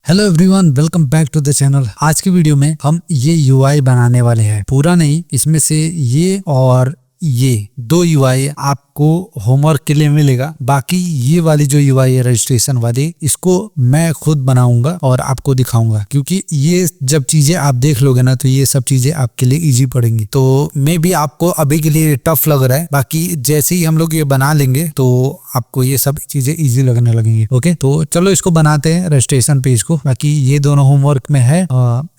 Hello everyone, welcome back to the channel. आज की video में हम ये यूआई बनाने वाले हैं। पूरा नहीं, इसमें से ये और ये दो यूआई आपको होमवर्क के लिए मिलेगा। बाकी ये वाली जो यूआई है रजिस्ट्रेशन वाली, इसको मैं खुद बनाऊंगा और आपको दिखाऊंगा, क्योंकि ये जब चीजें आप देख लोगे ना तो ये सब चीजें आपके लिए इजी पड़ेंगी। तो मे भी आपको अभी के लिए टफ लग रहा है, बाकी जैसे ही हम लोग ये बना लेंगे तो आपको ये सब चीजें इजी लगने लगेंगी। ओके, तो चलो इसको बनाते हैं रजिस्ट्रेशन पेज को। बाकी ये दोनों होमवर्क में है,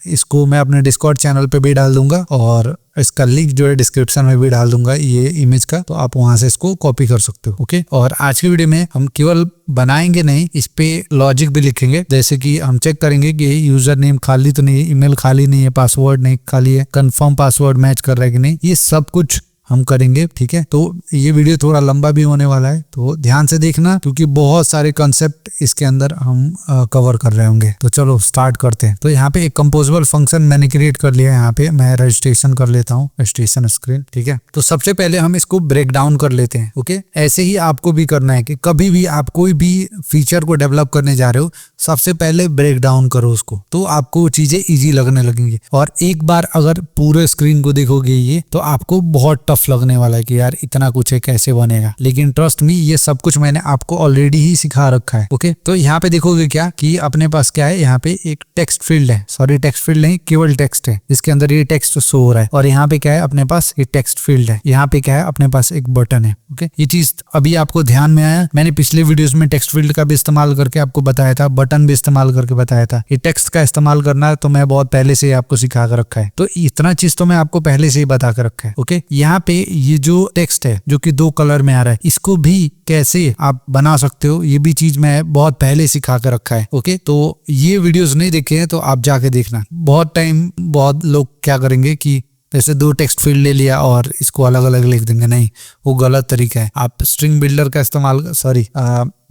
इसको मैं अपने डिस्कॉर्ड चैनल पे भी डाल दूंगा और इसका लिंक जो है डिस्क्रिप्शन में भी डाल दूंगा ये इमेज का, तो आप वहां से इसको कॉपी कर सकते हो। ओके, और आज की वीडियो में हम केवल बनाएंगे नहीं, इस पे लॉजिक भी लिखेंगे। जैसे कि हम चेक करेंगे कि यूजर नेम खाली तो नहीं है, ईमेल खाली नहीं है, पासवर्ड नहीं खाली है, कंफर्म पासवर्ड मैच कर रहा है कि नहीं, ये सब कुछ हम करेंगे। ठीक है, तो ये वीडियो थोड़ा लंबा भी होने वाला है, तो ध्यान से देखना, क्योंकि बहुत सारे कॉन्सेप्ट इसके अंदर हम कवर कर रहे होंगे। तो चलो स्टार्ट करते हैं। तो यहाँ पे एक कंपोजेबल फंक्शन मैंने क्रिएट कर लिया है। यहाँ पे मैं रजिस्ट्रेशन कर लेता हूँ, रजिस्ट्रेशन स्क्रीन। ठीक है, तो सबसे पहले हम इसको ब्रेक डाउन कर लेते हैं। ओके, ऐसे ही आपको भी करना है कि कभी भी आप कोई भी फीचर को डेवलप करने जा रहे हो, सबसे पहले ब्रेक डाउन करो उसको, तो आपको चीजें इजी लगने लगेंगी। और एक बार अगर पूरे स्क्रीन को देखोगे ये, तो आपको बहुत टफ लगने वाला है कि यार इतना कुछ है, कैसे बनेगा। लेकिन ट्रस्ट मी, ये सब कुछ मैंने आपको ऑलरेडी ही सिखा रखा है। ओके, तो यहाँ पे देखोगे क्या कि अपने पास क्या है, यहाँ पे एक टेक्स्ट फील्ड है, सॉरी टेक्स्ट फील्ड नहीं, केवल टेक्स्ट है, जिसके अंदर ये टेक्स्ट शो हो रहा है। और यहाँ पे क्या है, अपने पास ये टेक्स्ट फील्ड है। यहाँ पे क्या है, अपने पास एक बटन है। ओके, ये चीज अभी आपको ध्यान में आया। मैंने पिछले वीडियोस में टेक्स्ट फील्ड का भी इस्तेमाल करके आपको बताया था, बटन भी इस्तेमाल करके बताया था। ये टेक्स्ट का इस्तेमाल करना है तो मैं बहुत पहले से आपको सिखा कर रखा है, तो इतना चीज तो मैं आपको पहले से ही बता कर रखा है। ओके, यहाँ पे ये जो टेक्स्ट है जो कि दो कलर में आ रहा है, इसको भी कैसे आप बना सकते हो, ये भी चीज मैं बहुत पहले सिखा कर रखा है। ओके, तो ये वीडियोस नहीं देखे हैं तो आप जाके देखना। बहुत लोग क्या करेंगे कि जैसे दो टेक्स्ट फील्ड ले लिया और इसको अलग अलग लिख देंगे, नहीं, वो गलत तरीका है। आप स्ट्रिंग बिल्डर का इस्तेमाल,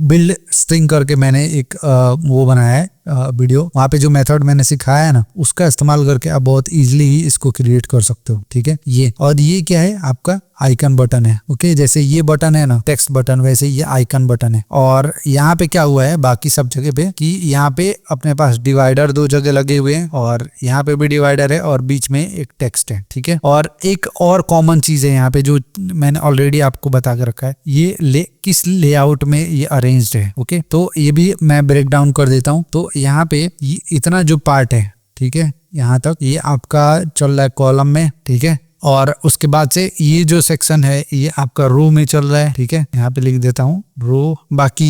बिल्ड स्ट्रिंग करके मैंने एक वो बनाया है वीडियो, वहाँ पे जो मेथड मैंने सिखाया है ना, उसका इस्तेमाल करके आप बहुत इजीली ही इसको क्रिएट कर सकते हो। ठीक है, ये और ये क्या है, आपका आइकन बटन है। ओके, जैसे ये बटन है ना टेक्स्ट बटन, वैसे ये आइकन बटन है। और यहाँ पे क्या हुआ है बाकी सब जगह पे कि यहाँ पे अपने पास डिवाइडर दो जगह लगे हुए हैं, और यहाँ पे भी डिवाइडर है और बीच में एक टेक्स्ट है। ठीक है, और एक और कॉमन चीज है यहाँ पे जो मैंने ऑलरेडी आपको बता के रखा है, ये किस लेआउट में ये अरेंज्ड है। ओके, तो ये भी मैं ब्रेक डाउन कर देता हूँ। तो यहाँ पे इतना जो पार्ट है, ठीक है, यहाँ तक ये आपका चल रहा है कॉलम में। ठीक है, और उसके बाद से ये जो सेक्शन है ये आपका रो में चल रहा है। ठीक है, यहाँ पे लिख देता हूँ रो। बाकी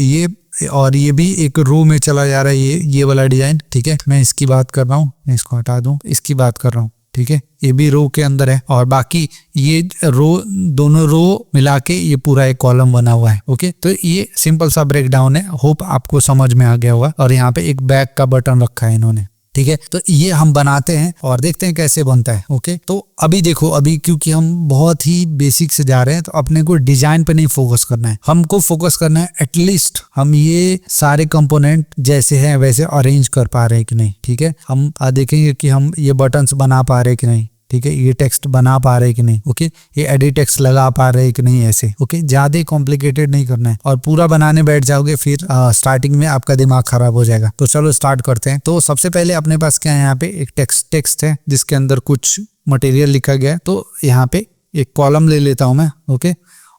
ये और ये भी एक रो में चला जा रहा है, ये वाला डिजाइन। ठीक है, मैं इसकी बात कर रहा हूँ, मैं इसको हटा दूं, इसकी बात कर रहा हूँ। ठीक है, ये भी रो के अंदर है, और बाकी ये रो, दोनों रो मिला के ये पूरा एक कॉलम बना हुआ है। ओके, तो ये सिंपल सा ब्रेक डाउन है, होप आपको समझ में आ गया होगा। और यहाँ पे एक बैक का बटन रखा है इन्होंने। ठीक है, तो ये हम बनाते हैं और देखते हैं कैसे बनता है। ओके, तो अभी देखो, अभी क्योंकि हम बहुत ही बेसिक से जा रहे हैं, तो अपने को डिजाइन पे नहीं फोकस करना है, हमको फोकस करना है एटलीस्ट हम ये सारे कंपोनेंट जैसे हैं वैसे अरेंज कर पा रहे हैं कि नहीं। ठीक है, हम देखेंगे कि हम ये बटन्स बना पा रहे हैं कि नहीं। ठीक है, ये टेक्स्ट बना पा रहे कि नहीं। ओके, ये एडिट टेक्स्ट लगा पा रहे कि नहीं, ऐसे। ओके, ज्यादा कॉम्प्लिकेटेड नहीं करना है, और पूरा बनाने बैठ जाओगे फिर स्टार्टिंग में आपका दिमाग खराब हो जाएगा। तो चलो स्टार्ट करते हैं। तो सबसे पहले अपने पास क्या है, यहाँ पे एक टेक्स्ट है जिसके अंदर कुछ मटेरियल लिखा गया है। तो यहाँ पे एक कॉलम ले लेता हूँ मैं। ओके,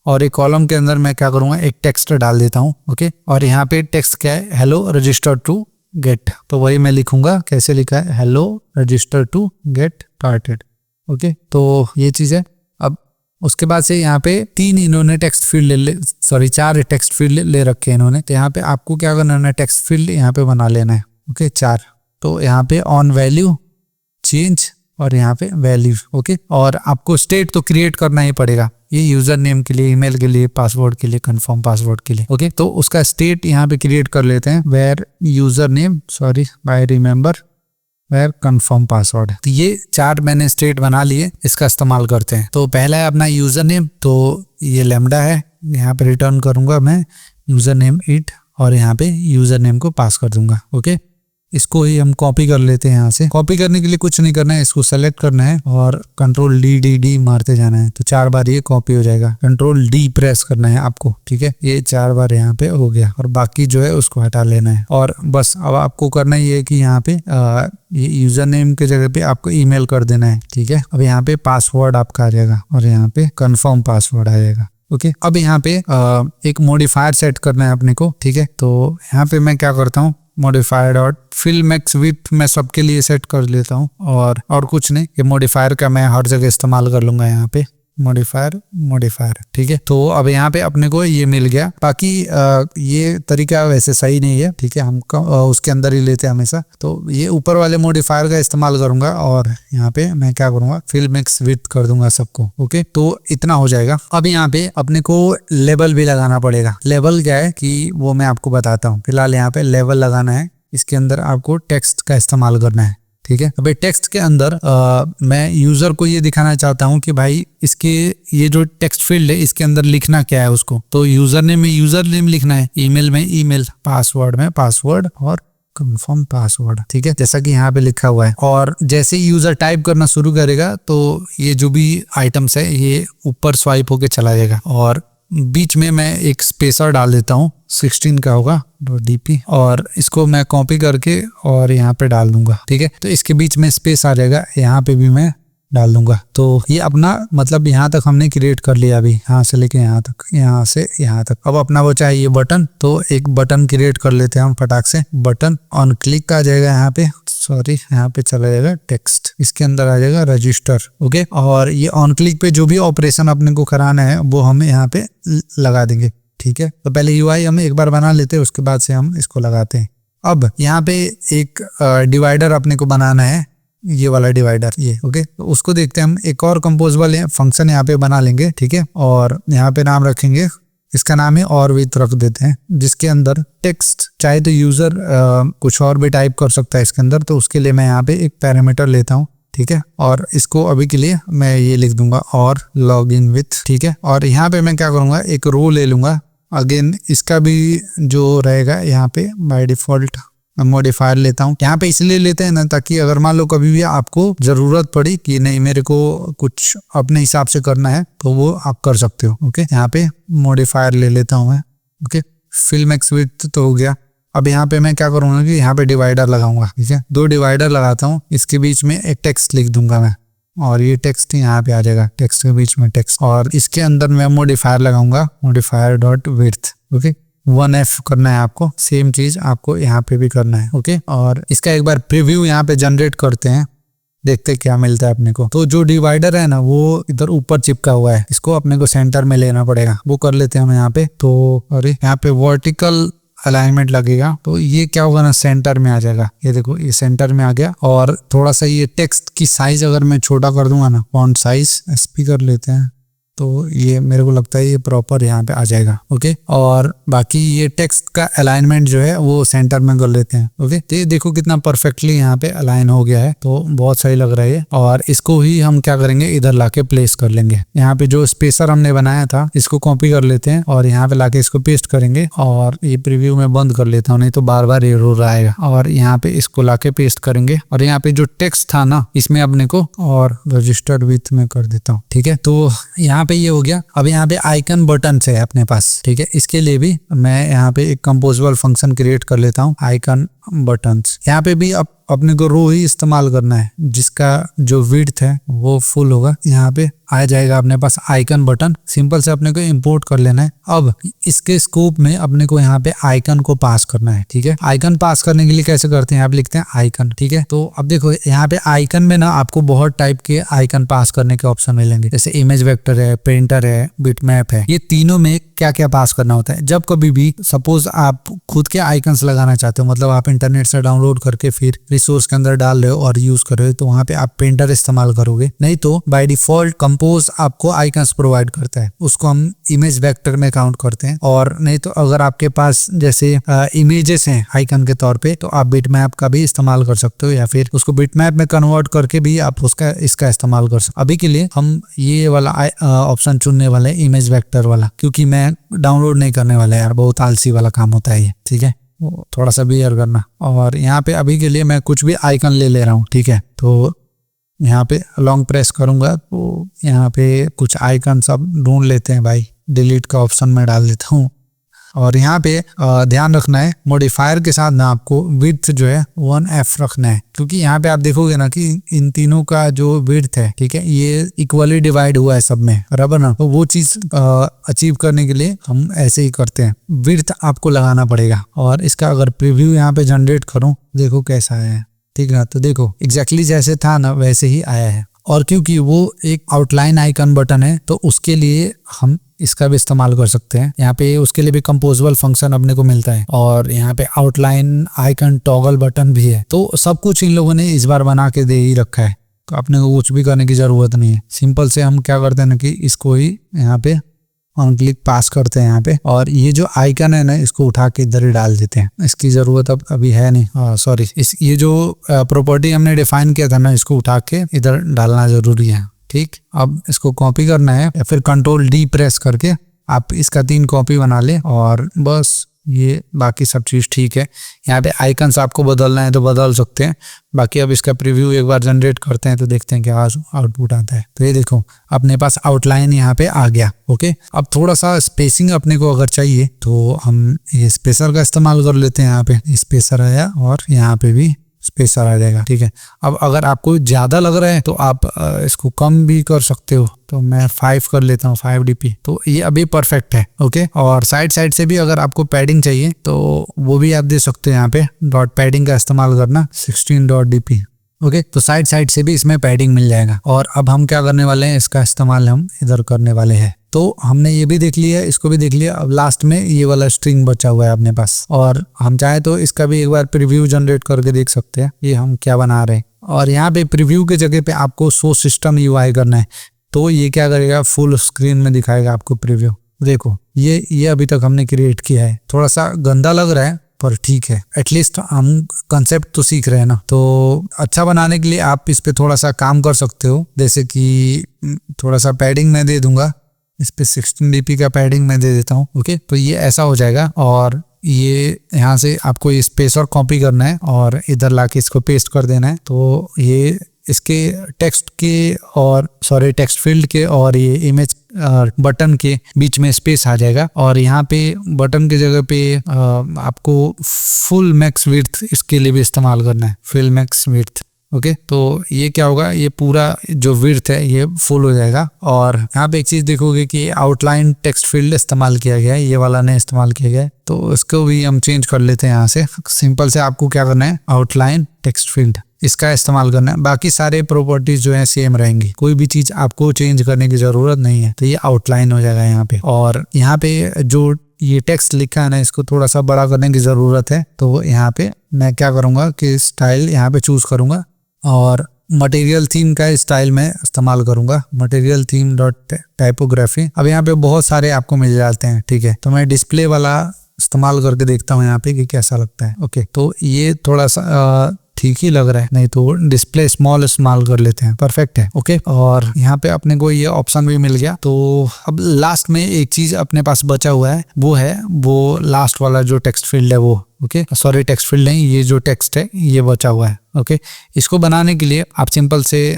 और एक कॉलम के अंदर मैं क्या करूंगा, एक टेक्स्ट डाल देता हूँ। ओके, और यहाँ पे टेक्स्ट क्या है, हेलो रजिस्टर टू गेट। तो वही मैं लिखूंगा, कैसे लिखा है, hello register to get started. Okay, तो ये चीज है। अब उसके बाद से यहाँ पे इन्होंने टेक्स्ट फील्ड चार टेक्स्ट फील्ड ले रखे हैं इन्होंने। तो यहाँ पे आपको क्या करना है, टेक्स्ट फील्ड यहाँ पे बना लेना है। ओके, 4। तो यहाँ पे ऑन वैल्यू, चेंज, और यहाँ पे वैल्यू। ओके, और आपको स्टेट तो क्रिएट करना ही पड़ेगा, ये यूजर नेम के लिए, ईमेल के लिए, पासवर्ड के लिए, कंफर्म पासवर्ड के लिए। ओके, तो उसका स्टेट यहाँ पे क्रिएट कर लेते हैं, where user name, by remember where confirm password. तो ये 4 मैंने स्टेट बना लिए, इसका इस्तेमाल करते हैं। तो पहला है अपना यूजर नेम, तो ये लैम्डा है, यहाँ पे रिटर्न करूंगा मैं यूजर नेम इट, और यहाँ पे यूजर नेम को पास कर दूंगा। ओके, इसको ही हम कॉपी कर लेते हैं। यहाँ से कॉपी करने के लिए कुछ नहीं करना है, इसको सेलेक्ट करना है और कंट्रोल डी डी डी मारते जाना है, तो 4 बार ये कॉपी हो जाएगा। कंट्रोल डी प्रेस करना है आपको, ठीक है, ये 4 बार यहाँ पे हो गया और बाकी जो है उसको हटा लेना है। और बस अब आपको करना ही है कि यहाँ पे ये यूजर नेम के जगह पे आपको ईमेल कर देना है, ठीक है। अब यहाँ पे पासवर्ड आपका आ जाएगा और यहाँ पे कंफर्म पासवर्ड आ जाएगा। ओके, अब यहाँ पे एक मॉडिफायर सेट करना है अपने को, ठीक है। तो यहाँ पे मैं क्या करता हूँ, modifier dot fill max width मैं सबके लिए सेट कर लेता हूँ और कुछ नहीं, ये मॉडिफायर का मैं हर जगह इस्तेमाल कर लूंगा। यहाँ पे मॉडिफायर, ठीक है। तो अब यहाँ पे अपने को ये मिल गया। बाकी ये तरीका वैसे सही नहीं है, ठीक है, हम उसके अंदर ही लेते हैं हमेशा। तो ये ऊपर वाले मॉडिफायर का इस्तेमाल करूंगा और यहाँ पे मैं क्या करूंगा, फिल मैक्स विड्थ कर दूंगा सबको। ओके, तो इतना हो जाएगा। अब यहाँ पे अपने को लेबल भी लगाना पड़ेगा। लेबल क्या है कि वो मैं आपको बताता हूँ। फिलहाल यहाँ पे लेबल लगाना है, इसके अंदर आपको टेक्स्ट का इस्तेमाल करना है, ठीक है। अबे टेक्स्ट के अंदर मैं यूजर को ये दिखाना चाहता हूँ कि भाई इसके ये जो टेक्स्ट फील्ड है इसके अंदर लिखना क्या है उसको। तो यूजर नेम में यूजर नेम लिखना है, ईमेल में ईमेल, पासवर्ड में पासवर्ड और कंफर्म पासवर्ड, ठीक है, जैसा कि यहाँ पे लिखा हुआ है। और जैसे ही यूजर टाइप करना शुरू करेगा तो ये जो भी आइटम्स है ये ऊपर स्वाइप होके चला जाएगा और बीच में मैं एक स्पेसर डाल देता हूँ, 16 का होगा डीपी, और इसको मैं कॉपी करके और यहाँ पे डाल दूंगा, ठीक है। तो इसके बीच में स्पेस आ जाएगा, यहाँ पे भी मैं डाल दूंगा। तो ये अपना मतलब यहाँ तक हमने क्रिएट कर लिया अभी, यहाँ से लेके यहाँ तक, यहाँ से यहाँ तक। अब अपना वो चाहिए बटन, तो एक बटन क्रिएट कर लेते हैं हम फटाक से। बटन ऑन क्लिक आ जाएगा, यहाँ पे यहाँ पे चला जाएगा टेक्स्ट, इसके अंदर आ जाएगा रजिस्टर। ओके, और ये ऑन क्लिक पे जो भी ऑपरेशन अपने को कराना है वो हम यहाँ पे लगा देंगे, ठीक है। तो पहले यूआई हम एक बार बना लेते हैं, उसके बाद से हम इसको लगाते हैं। अब यहाँ पे एक डिवाइडर अपने को बनाना है, ये वाला डिवाइडर, ये ओके। तो उसको देखते हैं हम। एक और कंपोजेबल फंक्शन यहाँ पे बना लेंगे, ठीक है, और यहाँ पे नाम रखेंगे, इसका नाम है और विथ रख देते हैं, जिसके अंदर टेक्स्ट चाहे तो यूजर कुछ और भी टाइप कर सकता है इसके अंदर। तो उसके लिए मैं यहाँ पे एक पैरामीटर लेता हूँ, ठीक है, और इसको अभी के लिए मैं ये लिख दूंगा और लॉग इन विथ, ठीक है। और यहाँ पे मैं क्या करूंगा, एक रो ले लूंगा। अगेन इसका भी जो रहेगा यहाँ पे बाय डिफॉल्ट मॉडिफायर लेता हूँ। यहाँ पे इसलिए लेते हैं ना ताकि अगर मान लो कभी भी आपको जरूरत पड़ी कि नहीं मेरे को कुछ अपने हिसाब से करना है तो वो आप कर सकते हो। ओके, यहाँ पे मॉडिफायर ले लेता हूँ मैं। ओके, फिल मैक्स विड्थ तो हो गया। अब यहाँ पे मैं क्या करूंगा कि यहाँ पे डिवाइडर लगाऊंगा, ठीक है, 2 डिवाइडर लगाता हूँ। इसके बीच में एक टेक्स्ट लिख दूंगा मैं और ये टेक्स्ट यहाँ पे आ जाएगा, टेक्स्ट के बीच में टेक्स्ट, और इसके अंदर मैं मॉडिफायर लगाऊंगा, modifier dot width. Okay, 1F करना है आपको, सेम चीज आपको यहाँ पे भी करना है। ओके, और इसका एक बार प्रीव्यू यहाँ पे जनरेट करते हैं, देखते क्या मिलता है अपने को। तो जो डिवाइडर है ना वो इधर ऊपर चिपका हुआ है, इसको अपने को सेंटर में लेना पड़ेगा, वो कर लेते हैं हम यहाँ पे। तो अरे यहाँ पे वर्टिकल अलाइनमेंट लगेगा, तो ये क्या होगा ना, सेंटर में आ जाएगा। ये देखो ये सेंटर में आ गया। और थोड़ा सा ये टेक्स्ट की साइज अगर मैं छोटा कर दूंगा ना, फॉन्ट साइज SP कर लेते हैं, तो ये मेरे को लगता है ये प्रॉपर यहाँ पे आ जाएगा। ओके, और बाकी ये टेक्स्ट का अलाइनमेंट जो है वो सेंटर में कर लेते हैं। ओके, तो ये देखो कितना परफेक्टली यहाँ पे अलाइन हो गया है, तो बहुत सही लग रहा है। और इसको ही हम क्या करेंगे, इधर लाके प्लेस कर लेंगे। यहाँ पे जो स्पेसर हमने बनाया था इसको कॉपी कर लेते हैं और यहाँ पे लाके इसको पेस्ट करेंगे। और ये प्रीव्यू में बंद कर लेता हूँ, नहीं तो बार बार एरर आएगा। और यहाँ पे इसको लाके पेस्ट करेंगे और यहाँ पे जो टेक्स्ट था ना इसमें अपने को और रजिस्टर्ड विथ में कर देता हूँ, ठीक है। तो यहाँ पे ये हो गया। अब यहाँ पे आइकन बटन है अपने पास, ठीक है, इसके लिए भी मैं यहाँ पे एक कंपोजेबल फंक्शन क्रिएट कर लेता हूँ, आइकन बटन्स। यहाँ पे भी अपने को रो ही इस्तेमाल करना है, जिसका जो विड्थ है वो फुल होगा। यहाँ पे आ जाएगा अपने पास आइकन बटन, सिंपल से अपने को इंपोर्ट कर लेना है। अब इसके स्कोप में अपने को यहाँ पे आइकन को पास करना है, ठीक है। आइकन पास करने के लिए कैसे करते हैं, आप लिखते हैं आइकन, ठीक है। तो अब देखो यहाँ पे आइकन में ना आपको बहुत टाइप के आइकन पास करने के ऑप्शन मिलेंगे, जैसे इमेज वेक्टर है, पेंटर है, बिटमैप है। ये तीनों में क्या क्या पास करना होता है। जब कभी भी सपोज आप खुद के आइकन्स लगाना चाहते हो, मतलब आप इंटरनेट से डाउनलोड करके फिर रिसोर्स के अंदर डाल रहे हो और यूज कर रहे हो, तो वहां पे आप पेंटर इस्तेमाल करोगे। नहीं तो बाय डिफॉल्ट कंपोज आपको आइकन्स प्रोवाइड करता है, उसको हम इमेज वेक्टर में काउंट करते हैं। और नहीं तो अगर आपके पास जैसे इमेजेस हैं आइकन के तौर पे, तो आप बिटमैप का भी इस्तेमाल कर सकते हो, या फिर उसको बिटमैप में कन्वर्ट करके भी आप इसका इस्तेमाल कर सकते हो। अभी के लिए हम ये वाला ऑप्शन चुनने वाले इमेज वेक्टर वाला, क्योंकि मैं डाउनलोड नहीं करने वाला यार, बहुत आलसी वाला काम होता है ये, ठीक है। वो थोड़ा सा बियर करना। और यहाँ पे अभी के लिए मैं कुछ भी आइकन ले रहा हूँ, ठीक है। तो यहाँ पे लॉन्ग प्रेस करूंगा तो यहाँ पे कुछ आइकन सब ढूंढ लेते हैं भाई। डिलीट का ऑप्शन में डाल देता हूँ। और यहाँ पे ध्यान रखना है मॉडिफायर के साथ ना आपको विड्थ जो है 1F रखना है, क्योंकि यहाँ पे आप देखोगे ना कि इन तीनों का जो विड्थ है, ठीक है, ये इक्वली डिवाइड हुआ है सब में, बराबर ना। तो वो चीज अचीव करने के लिए हम ऐसे ही करते हैं, विड्थ आपको लगाना पड़ेगा। और इसका अगर प्रीव्यू यहाँ पे जनरेट करूँ, देखो कैसा है, ठीक है। तो देखो एग्जैक्टली जैसे था ना वैसे ही आया है। और क्योंकि वो एक आउटलाइन आइकन बटन है तो उसके लिए हम इसका भी इस्तेमाल कर सकते हैं। यहाँ पे उसके लिए भी कंपोजेबल फंक्शन अपने को मिलता है और यहाँ पे आउटलाइन आइकन टॉगल बटन भी है। तो सब कुछ इन लोगों ने इस बार बना के दे ही रखा है, तो अपने को कुछ भी करने की जरूरत नहीं है। सिंपल से हम क्या करते हैं ना कि इसको ही यहाँ पे ऑन क्लिक पास करते हैं यहाँ पे, और ये जो आइकन है ना इसको उठा के इधर ही डाल देते हैं। इसकी जरूरत अब अभी है नहीं, सॉरी, ये जो प्रॉपर्टी हमने डिफाइन किया था ना इसको उठा के इधर डालना जरूरी है, ठीक। अब इसको कॉपी करना है या फिर कंट्रोल डी प्रेस करके आप इसका 3 कॉपी बना ले और बस ये बाकी सब चीज ठीक है। यहाँ पे आइकन्स आपको बदलना है तो बदल सकते हैं। बाकी अब इसका प्रीव्यू एक बार जनरेट करते हैं तो देखते हैं क्या आउटपुट आता है। तो ये देखो अपने पास आउटलाइन यहाँ पे आ गया। ओके, अब थोड़ा सा स्पेसिंग अपने को अगर चाहिए तो हम ये स्पेसर का इस्तेमाल कर लेते हैं। यहाँ पे स्पेसर आया और यहाँ पे भी स्पेसर आ जाएगा, ठीक है। अब अगर आपको ज्यादा लग रहा है तो आप इसको कम भी कर सकते हो, तो मैं 5 कर लेता हूँ, 5 dp। तो ये अभी परफेक्ट है। ओके, और साइड से भी अगर आपको पैडिंग चाहिए तो वो भी आप दे सकते हैं। यहाँ पे डॉट पैडिंग का इस्तेमाल करना, 16 dp। ओके, तो साइड से भी इसमें पैडिंग मिल जाएगा। और अब हम क्या करने वाले हैं, इसका इस्तेमाल हम इधर करने वाले हैं। तो हमने ये भी देख लिया, इसको भी देख लिया। अब लास्ट में ये वाला स्ट्रिंग बचा हुआ है अपने पास, और हम चाहे तो इसका भी एक बार प्रीव्यू जनरेट करके देख सकते हैं ये हम क्या बना रहे हैं। और यहाँ पे प्रीव्यू के जगह पे आपको शो सिस्टम UI करना है, तो ये क्या करेगा, फुल स्क्रीन में दिखाएगा आपको प्रीव्यू। देखो ये अभी तक हमने क्रिएट किया है, थोड़ा सा गंदा लग रहा है पर ठीक है, एटलीस्ट हम कंसेप्ट तो सीख रहे हैं ना। तो अच्छा बनाने के लिए आप इस पे थोड़ा सा काम कर सकते हो, जैसे कि थोड़ा सा पैडिंग मैं दे दूंगा, इस पे 16 dp का पैडिंग मैं दे देता हूँ। ओके, तो ये ऐसा हो जाएगा। और ये यहाँ से आपको ये स्पेस और कॉपी करना है और इधर लाके इसको पेस्ट कर देना है। तो ये इसके टेक्स्ट के और टेक्स्ट फील्ड के और ये इमेज बटन के बीच में स्पेस आ जाएगा। और यहाँ पे बटन की जगह पे आपको फुल मैक्स विड्थ इसके लिए भी इस्तेमाल करना है, फुल मैक्स विड्थ। ओके, तो ये क्या होगा, ये पूरा जो विड्थ है ये फुल हो जाएगा। और यहाँ पे एक चीज देखोगे कि आउटलाइन टेक्स्ट फील्ड इस्तेमाल किया गया है, ये वाला नहीं इस्तेमाल किया गया है, तो इसको भी हम चेंज कर लेते हैं। यहाँ से सिंपल से आपको क्या करना है, आउटलाइन टेक्स्ट फील्ड इसका इस्तेमाल करना है। बाकी सारे प्रॉपर्टीज जो है सेम रहेंगी, कोई भी चीज आपको चेंज करने की जरूरत नहीं है। तो ये आउटलाइन हो जाएगा यहाँ पे। और यहाँ पे जो ये टेक्स्ट लिखा है ना इसको थोड़ा सा बड़ा करने की जरूरत है। तो यहाँ पे मैं क्या करूंगा कि स्टाइल यहाँ पे चूज करूंगा और मटेरियल थीम का स्टाइल में इस्तेमाल करूंगा, मटेरियल थीम डॉट टाइपोग्राफी। अब यहाँ पे बहुत सारे आपको मिल जाते हैं, ठीक है। तो मैं डिस्प्ले वाला इस्तेमाल करके देखता हूँ यहाँ पे कि कैसा लगता है। ओके, तो ये थोड़ा सा ठीक ही लग रहा है, नहीं तो डिस्प्ले स्मॉल इस्तेमाल कर लेते हैं, परफेक्ट है। ओके, और यहाँ पे अपने को ये ऑप्शन भी मिल गया। तो अब लास्ट में एक चीज अपने पास बचा हुआ है, वो लास्ट वाला जो टेक्स्ट फील्ड है वो। ओके, सॉरी टेक्स्ट फील्ड नहीं, ये जो टेक्स्ट है ये बचा हुआ है। ओके, इसको बनाने के लिए आप सिंपल से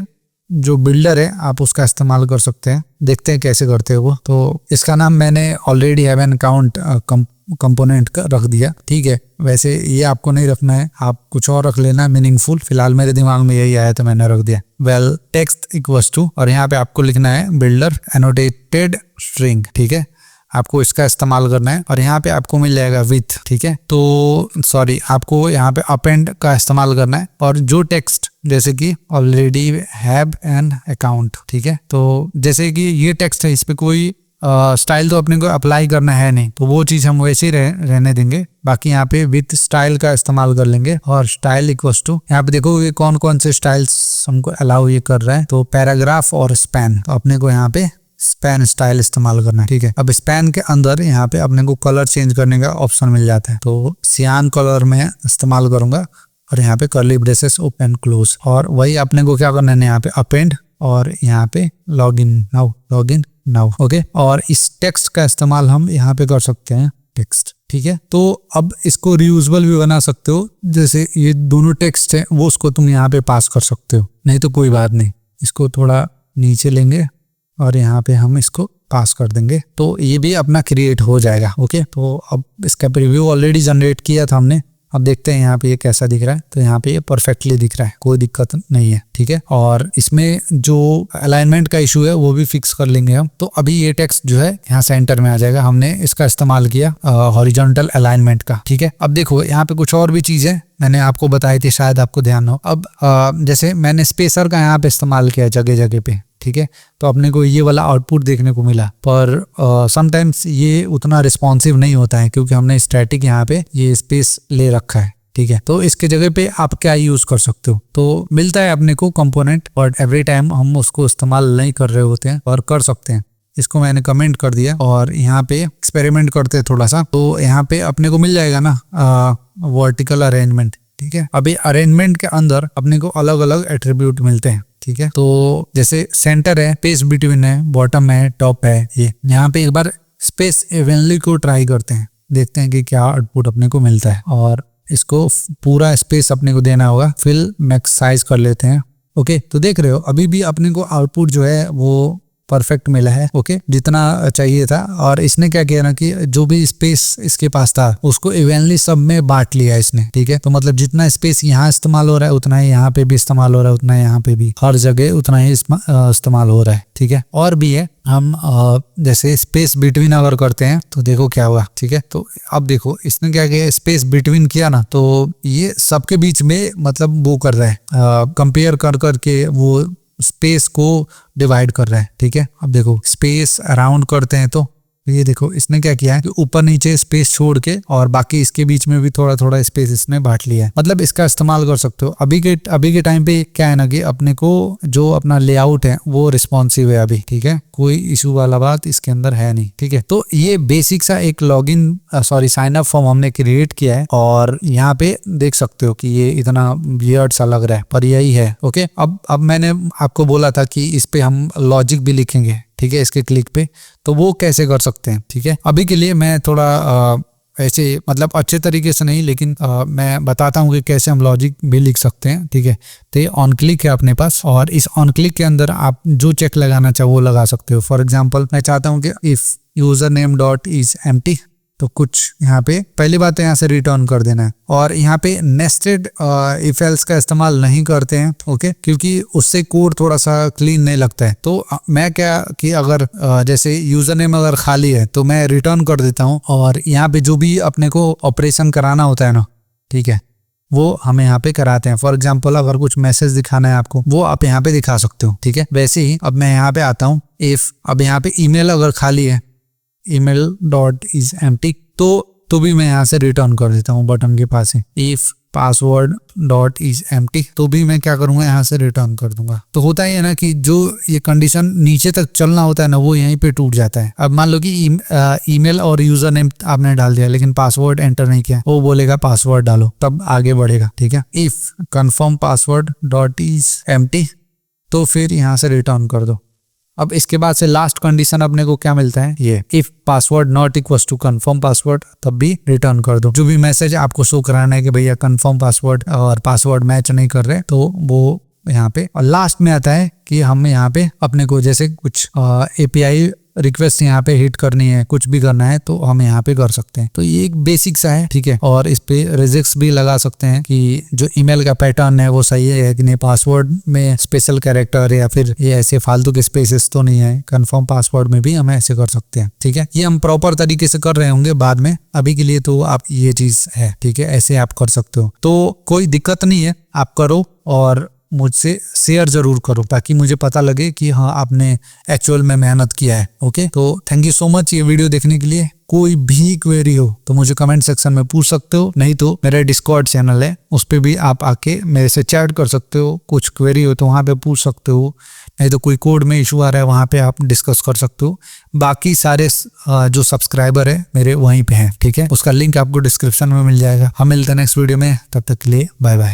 जो बिल्डर है आप उसका इस्तेमाल कर सकते हैं, देखते हैं कैसे करते हैं वो। तो इसका नाम मैंने already have an count component का रख दिया, ठीक है। वैसे ये आपको नहीं रखना है, आप कुछ और रख लेना मीनिंगफुल। फिलहाल मेरे दिमाग में यही आया तो मैंने रख दिया। वेल टेक्स्ट इक्वल्स टू, और यहाँ पे आपको लिखना है बिल्डर एनोटेटेड स्ट्रिंग, ठीक है। आपको इसका इस्तेमाल करना है और यहाँ पे आपको मिल जाएगा विथ, ठीक है। तो सॉरी, आपको यहाँ पे अपेंड का इस्तेमाल करना है और जो टेक्स्ट जैसे कि ऑलरेडी हैव एन अकाउंट, ठीक है। तो जैसे कि ये टेक्स्ट है, इस पे कोई स्टाइल तो अपने को अप्लाई करना है नहीं, तो वो चीज हम वैसे ही रहने देंगे। बाकी यहाँ पे विथ स्टाइल का इस्तेमाल कर लेंगे और स्टाइल इक्वल्स टू, यहाँ पे देखो ये कौन कौन से स्टाइल्स हमको अलाउ ये कर रहा है। तो पैराग्राफ और स्पैन, तो अपने को यहाँ पे स्पैन स्टाइल इस्तेमाल करना है, ठीक है। अब स्पैन के अंदर यहाँ पे अपने को कलर चेंज करने का ऑप्शन मिल जाता है, तो सियान कलर में इस्तेमाल करूंगा और यहाँ पे कर्ली ब्रेसेस ओपन क्लोज। और वही अपने को क्या करना है, यहाँ पे अपेंड और यहाँ पे लॉग इन नाउ। ओके, और इस टेक्स्ट का इस्तेमाल हम यहाँ पे कर सकते हैं, टेक्स्ट ठीक है। तो अब इसको रीयूजेबल भी बना सकते हो, जैसे ये दोनों टेक्स्ट है वो उसको तुम यहाँ पे पास कर सकते हो, नहीं तो कोई बात नहीं, इसको थोड़ा नीचे लेंगे और यहाँ पे हम इसको पास कर देंगे तो ये भी अपना क्रिएट हो जाएगा। ओके, तो अब इसका प्रीव्यू ऑलरेडी जनरेट किया था हमने, अब देखते हैं यहाँ पे ये कैसा दिख रहा है। तो यहाँ पे ये परफेक्टली दिख रहा है, कोई दिक्कत नहीं है, ठीक है। और इसमें जो अलाइनमेंट का इशू है वो भी फिक्स कर लेंगे हम। तो अभी ये टेक्स्ट जो है यहाँ सेंटर में आ जाएगा, हमने इसका इस्तेमाल किया हॉरिजॉन्टल अलाइनमेंट का, ठीक है। अब देखो यहाँ पे कुछ और भी चीज है मैंने आपको बताई थी, शायद आपको ध्यान हो। अब जैसे मैंने स्पेसर का यहाँ पे इस्तेमाल किया जगह जगह पे, ठीक है, तो अपने को ये वाला आउटपुट देखने को मिला, पर समटाइम्स ये उतना रिस्पॉन्सिव नहीं होता है क्योंकि हमने स्टैटिक यहाँ पे ये स्पेस ले रखा है, ठीक है। तो इसके जगह पे आप क्या यूज कर सकते हो, तो मिलता है अपने को कंपोनेंट, बट एवरी टाइम हम उसको इस्तेमाल नहीं कर रहे होते हैं और कर सकते हैं। इसको मैंने कमेंट कर दिया और यहाँ पे एक्सपेरिमेंट करते हैं थोड़ा सा, तो यहाँ पे अपने को मिल जाएगा ना वर्टिकल अरेंजमेंट, ठीक है। अभी अरेंजमेंट के अंदर अपने को अलग अलग एट्रीब्यूट मिलते हैं, ठीक है। तो जैसे सेंटर है, स्पेस बिटवीन है, बॉटम है, टॉप है, ये यहाँ पे एक बार स्पेस इवनली को ट्राई करते हैं, देखते हैं कि क्या आउटपुट अपने को मिलता है। और इसको पूरा स्पेस अपने को देना होगा, फिल मैक्स साइज कर लेते हैं। ओके, तो देख रहे हो अभी भी अपने को आउटपुट जो है वो परफेक्ट मिला है, ओके, जितना चाहिए था। और इसने क्या किया ना कि जो भी स्पेस इसके पास था उसको इवनली सब में बांट लिया इसने, ठीक है। तो मतलब जितना स्पेस यहाँ इस्तेमाल हो रहा है उतना ही यहाँ पे भी इस्तेमाल हो रहा है, उतना ही यहाँ पे भी, हर जगह उतना ही इस्तेमाल हो रहा है, ठीक है। और भी है, हम जैसे स्पेस बिटवीन अगर करते हैं तो देखो क्या हुआ, ठीक है। तो अब देखो इसने क्या किया, स्पेस बिटवीन किया ना, तो ये सबके बीच में मतलब वो कर रहा है, कंपेयर कर करके वो स्पेस को डिवाइड कर रहा है, ठीक है। अब देखो स्पेस अराउंड करते हैं तो ये देखो इसने क्या किया है कि ऊपर नीचे स्पेस छोड़ के और बाकी इसके बीच में भी थोड़ा थोड़ा स्पेस इसने बांट लिया है। मतलब इसका इस्तेमाल कर सकते हो। अभी के टाइम पे क्या है ना कि अपने को जो अपना लेआउट है वो रिस्पॉन्सिव है अभी, ठीक है, कोई इशू वाला बात इसके अंदर है नहीं, ठीक है। तो ये बेसिक सा एक साइन अप फॉर्म हमने क्रिएट किया है और यहाँ पे देख सकते हो कि ये इतना वियर्ड सा लग रहा है, पर यही है। ओके, अब मैंने आपको बोला था कि इस पे हम लॉजिक भी लिखेंगे, ठीक है, इसके क्लिक पे, तो वो कैसे कर सकते हैं, ठीक है। अभी के लिए मैं थोड़ा ऐसे मतलब अच्छे तरीके से नहीं, लेकिन मैं बताता हूँ कि कैसे हम लॉजिक भी लिख सकते हैं, ठीक है। तो ये ऑन क्लिक है अपने पास और इस ऑन क्लिक के अंदर आप जो चेक लगाना चाहो वो लगा सकते हो। फॉर एग्जाम्पल मैं चाहता हूँ कि if user name dot is empty, तो कुछ यहाँ पे पहली बात तो यहाँ से रिटर्न कर देना है। और यहाँ पे नेस्टेड इफ एल्स का इस्तेमाल नहीं करते हैं, ओके, क्योंकि उससे कोड थोड़ा सा क्लीन नहीं लगता है। तो मैं क्या कि अगर जैसे यूजर नेम अगर खाली है तो मैं रिटर्न कर देता हूँ और यहाँ पे जो भी अपने को ऑपरेशन कराना होता है ना, ठीक है, वो हमें यहाँ पे कराते हैं। फॉर एग्जाम्पल अगर कुछ मैसेज दिखाना है आपको, वो आप यहाँ पे दिखा सकते हो, ठीक है। वैसे ही अब मैं यहाँ पे आता हूँ, इफ अब यहाँ पे ईमेल अगर खाली है, email डॉट इज एम्प्टी, तो भी मैं यहाँ से रिटर्न कर देता हूँ बटन के पास है। If password dot is empty, तो भी मैं क्या करूंगा, यहाँ से रिटर्न कर दूंगा। तो होता ही है ना कि जो ये कंडीशन नीचे तक चलना होता है ना, वो यहीं पे टूट जाता है। अब मान लो कि ईमेल और यूजर नेम आपने डाल दिया लेकिन पासवर्ड एंटर नहीं किया, वो बोलेगा पासवर्ड डालो, तब आगे बढ़ेगा, ठीक है। If confirm password dot is empty, तो फिर यहाँ से रिटर्न कर दो। अब इसके बाद से लास्ट कंडीशन अपने को क्या मिलता है, ये if password not equals to confirm password, तब भी रिटर्न कर दो। जो भी मैसेज आपको शो कराना है कि भैया कंफर्म पासवर्ड और पासवर्ड मैच नहीं कर रहे, तो वो यहाँ पे। और लास्ट में आता है कि हम यहाँ पे अपने को जैसे कुछ एपीआई रिक्वेस्ट यहाँ पे हिट करनी है, कुछ भी करना है तो हम यहाँ पे कर सकते हैं। तो ये एक बेसिक सा है, ठीक है। और इस पे रिजेक्ट्स भी लगा सकते हैं कि जो ईमेल का पैटर्न है वो सही है कि नहीं, पासवर्ड में स्पेशल कैरेक्टर या फिर ये ऐसे फालतू के स्पेसेस तो नहीं है। कंफर्म पासवर्ड में भी हम ऐसे कर सकते हैं, ठीक है। ये हम प्रॉपर तरीके से कर रहे होंगे बाद में, अभी के लिए तो आप ये चीज है, ठीक है, ऐसे आप कर सकते हो। तो कोई दिक्कत नहीं है, आप करो और मुझसे शेयर जरूर करो ताकि मुझे पता लगे कि हाँ आपने एक्चुअल में मेहनत किया है। ओके, तो थैंक यू सो मच ये वीडियो देखने के लिए। कोई भी क्वेरी हो तो मुझे कमेंट सेक्शन में पूछ सकते हो, नहीं तो मेरा डिस्कॉर्ड चैनल है उस पे भी आप आके मेरे से चैट कर सकते हो। कुछ क्वेरी हो तो वहाँ पे पूछ सकते हो, नहीं तो कोई कोड में इशू आ रहा है वहाँ पे आप डिस्कस कर सकते हो। बाकी सारे जो सब्सक्राइबर है मेरे वहीं पे हैं, ठीक है, उसका लिंक आपको डिस्क्रिप्शन में मिल जाएगा। हम मिलते हैं नेक्स्ट वीडियो में, तब तक के लिए बाय बाय।